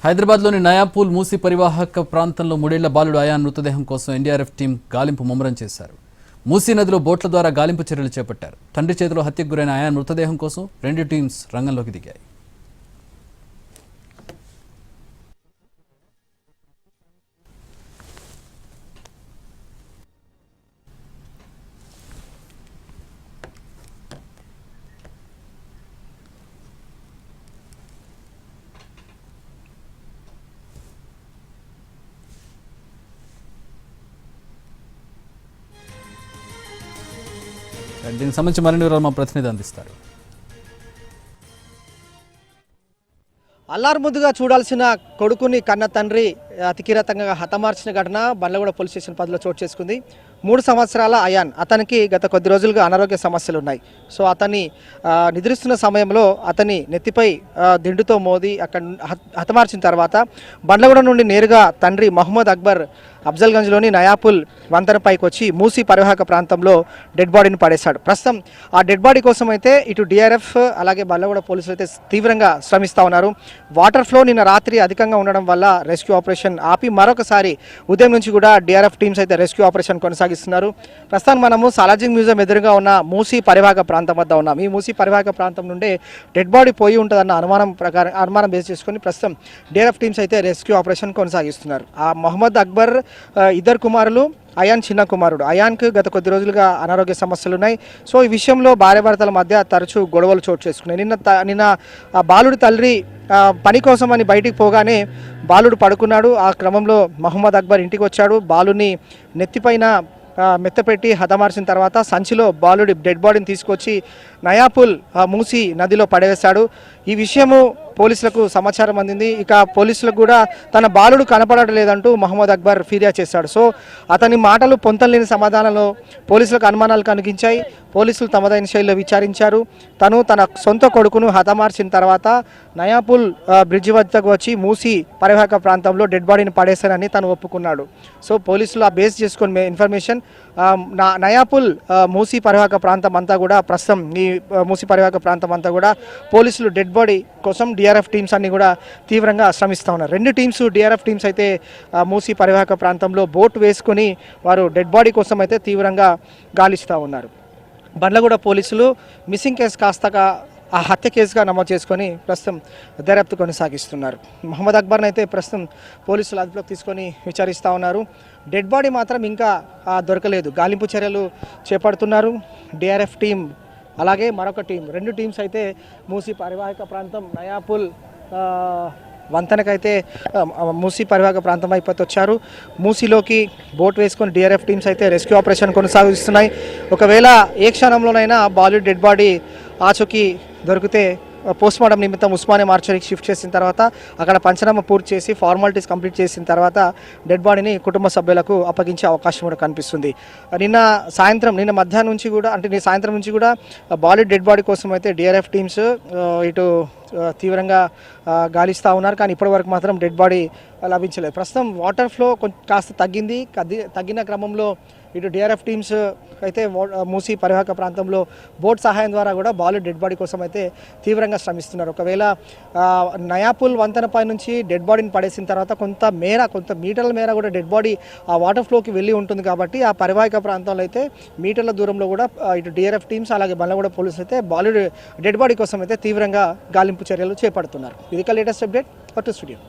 హైదరాబాద్లోని నయాపూల్ మూసి పరివాహక ప్రాంతంలో 3 ఏళ్ల బాలుడు అయాన్ మృతదేహం కోసం ఎన్డీఆర్ఎఫ్ టీం గాలింపు ముమ్మరం చేశారు. మూసీ నదిలో బోట్ల ద్వారా గాలింపు చర్యలు చేపట్టారు. తండ్రి చేతిలో హత్యకు గురైన అయాన్ మృతదేహం కోసం 2 టీమ్స్ రంగంలోకి దిగాయి. దీనికి సంబంధించి మరిన్ని వివరాలు మా ప్రతినిధి అందిస్తారు. అల్లారుముద్దుగా చూడాల్సిన కొడుకుని కన్న తండ్రి అతికిరతంగా హతమార్చిన ఘటన బండ్లగూడ పోలీస్ స్టేషన్ పరిధిలో చోటు చేసుకుంది. 3 సంవత్సరాల అయాన్, అతనికి గత కొద్ది రోజులుగా అనారోగ్య సమస్యలు ఉన్నాయి. సో అతన్ని నిద్రిస్తున్న సమయంలో అతని నెత్తిపై దిండుతో మోది అక్కడ హతమార్చిన తర్వాత బండ్లగూడ నుండి నేరుగా తండ్రి మహమ్మద్ అక్బర్ అఫ్జల్గంజ్లోని నయాపూల్ వంతెనపైకి వచ్చి మూసీ పరివాహక ప్రాంతంలో డెడ్ బాడీని పడేశాడు. ప్రస్తుతం ఆ డెడ్ బాడీ కోసం అయితే ఇటు డిఆర్ఎఫ్ అలాగే బండ్లగూడ పోలీసులు అయితే తీవ్రంగా శ్రమిస్తూ ఉన్నారు. వాటర్ ఫ్లో నిన్న రాత్రి అధికంగా ఉండడం వల్ల రెస్క్యూ ఆపరేషన్ ఆపి మరొకసారి ఉదయం నుంచి కూడా డిఆర్ఎఫ్ టీమ్స్ అయితే రెస్క్యూ ఆపరేషన్ కొనసాగిస్తున్నారు. ప్రస్తుతం మనము సాలార్జంగ్ మ్యూజియం ఎదురుగా ఉన్న మూసీ పరివాహక ప్రాంతం వద్ద ఉన్నాం. ఈ మూసీ పరివాహక ప్రాంతం నుండే డెడ్ బాడీ పోయి ఉంటుందన్న అనుమానం బేస్ చేసుకొని ప్రస్తుతం డిఆర్ఎఫ్ టీమ్స్ అయితే రెస్క్యూ ఆపరేషన్ కొనసాగిస్తున్నారు. ఆ మహమ్మద్ అక్బర్ ఇద్దరు కుమారులు, అయాన్ చిన్న కుమారుడు. అయాన్కు గత కొద్ది రోజులుగా అనారోగ్య సమస్యలు ఉన్నాయి. సో ఈ విషయంలో భార్యాభర్తల మధ్య తరచూ గొడవలు చోటు చేసుకున్నాయి. నిన్న ఆ బాలుడి తల్లి పని కోసం అని బయటికి పోగానే బాలుడు పడుకున్నాడు. ఆ క్రమంలో మహమ్మద్ అక్బర్ ఇంటికి వచ్చాడు. బాలుని నెత్తిపైన మెత్తపెట్టి హతమార్చిన తర్వాత సంచిలో బాలుడి డెడ్ బాడీని తీసుకొచ్చి నయాపూల్ మూసీ నదిలో పడవేశాడు. ఈ విషయము పోలీసులకు సమాచారం అందింది. ఇక పోలీసులకు కూడా తన బాలుడు కనపడటం లేదంటూ మహమ్మద్ అక్బర్ ఫిర్యాదు చేశాడు. సో అతని మాటలు పొంతలేని సమాధానంలో పోలీసులకు అనుమానాలు కలిగించాయి. పోలీసులు తమదైన శైలిలో విచారించారు. తను తన సొంత కొడుకును హతమార్చిన తర్వాత నయాపూల్ బ్రిడ్జి వద్దకు వచ్చి మూసీ పరివాహక ప్రాంతంలో డెడ్ బాడీని పడేశారని తను ఒప్పుకున్నాడు. సో పోలీసులు ఆ బేస్ చేసుకుని ఇన్ఫర్మేషన్ నయాపూల్ మూసీ పరివాహక ప్రాంతం అంతా కూడా ప్రస్తుతం ఈ మూసీ పరివాహక ప్రాంతం అంతా కూడా పోలీసులు డెడ్ బాడీ కోసం డిఆర్ఎఫ్ టీమ్స్ అన్ని కూడా తీవ్రంగా శ్రమిస్తూ ఉన్నారు. 2 టీమ్స్ డిఆర్ఎఫ్ టీమ్స్ అయితే మూసీ పరివాహక ప్రాంతంలో బోట్ వేసుకుని వారు డెడ్ బాడీ కోసం అయితే తీవ్రంగా గాలిస్తూ ఉన్నారు. బండ్లగూడ పోలీసులు మిస్సింగ్ కేసు కాస్త ఆ హత్య కేసుగా నమోదు చేసుకొని ప్రస్తుతం దర్యాప్తు కొనసాగిస్తున్నారు. మహమ్మద్ అక్బర్ని అయితే ప్రస్తుతం పోలీసులు అదుపులోకి తీసుకొని విచారిస్తూ ఉన్నారు. డెడ్ బాడీ మాత్రం ఇంకా దొరకలేదు. గాలింపు చర్యలు చేపడుతున్నారు డిఆర్ఎఫ్ టీం అలాగే మరొక టీం. 2 టీమ్స్ అయితే మూసీ పరివాహక ప్రాంతం నయాపూల్ వంతెనకైతే మూసీ పరివాహక ప్రాంతం అయిపోతే వచ్చారు. మూసీలోకి బోట్ వేసుకొని డిఆర్ఎఫ్ టీమ్స్ అయితే రెస్క్యూ ఆపరేషన్ కొనసాగిస్తున్నాయి. ఒకవేళ ఏ క్షణంలోనైనా బాలుడి డెడ్ బాడీ ఆచూకీ దొరికితే పోస్ట్మార్టం నిమిత్తం ఉస్మానియా మార్చరీకి షిఫ్ట్ చేసిన తర్వాత అక్కడ పంచనామా పూర్తి చేసి ఫార్మాలిటీస్ కంప్లీట్ చేసిన తర్వాత డెడ్ బాడీని కుటుంబ సభ్యులకు అప్పగించే అవకాశం కూడా కనిపిస్తుంది. నిన్న మధ్యాహ్నం నుంచి కూడా సాయంత్రం నుంచి కూడా బాలుడి డెడ్ బాడీ కోసం అయితే డిఆర్ఎఫ్ టీమ్స్ ఇటు తీవ్రంగా గాలిస్తూ ఉన్నారు. కానీ ఇప్పటివరకు మాత్రం డెడ్ బాడీ లభించలేదు. ప్రస్తుతం వాటర్ ఫ్లో కాస్త తగ్గిన క్రమంలో ఇటు డిఆర్ఎఫ్ టీమ్స్ అయితే మూసీ పరివాహక ప్రాంతంలో బోట్ సహాయం ద్వారా కూడా బాలుడి డెడ్ బాడీ కోసం అయితే తీవ్రంగా శ్రమిస్తున్నారు. ఒకవేళ నయాపూల్ వంతెనపై నుంచి డెడ్ బాడీని పడేసిన తర్వాత కొంత మీటర్ల మేర కూడా డెడ్ బాడీ ఆ వాటర్ ఫ్లోకి వెళ్ళి ఉంటుంది. కాబట్టి ఆ పరివాహక ప్రాంతంలో అయితే మీటర్ల దూరంలో కూడా ఇటు డిఆర్ఎఫ్ టీమ్స్ అలాగే బండ్లగూడ పోలీసులు అయితే బాలుడి డెడ్ బాడీ కోసం అయితే తీవ్రంగా గాలింపు చర్యలు చేపడుతున్నారు. ఇది లేటెస్ట్ అప్డేట్. To studio.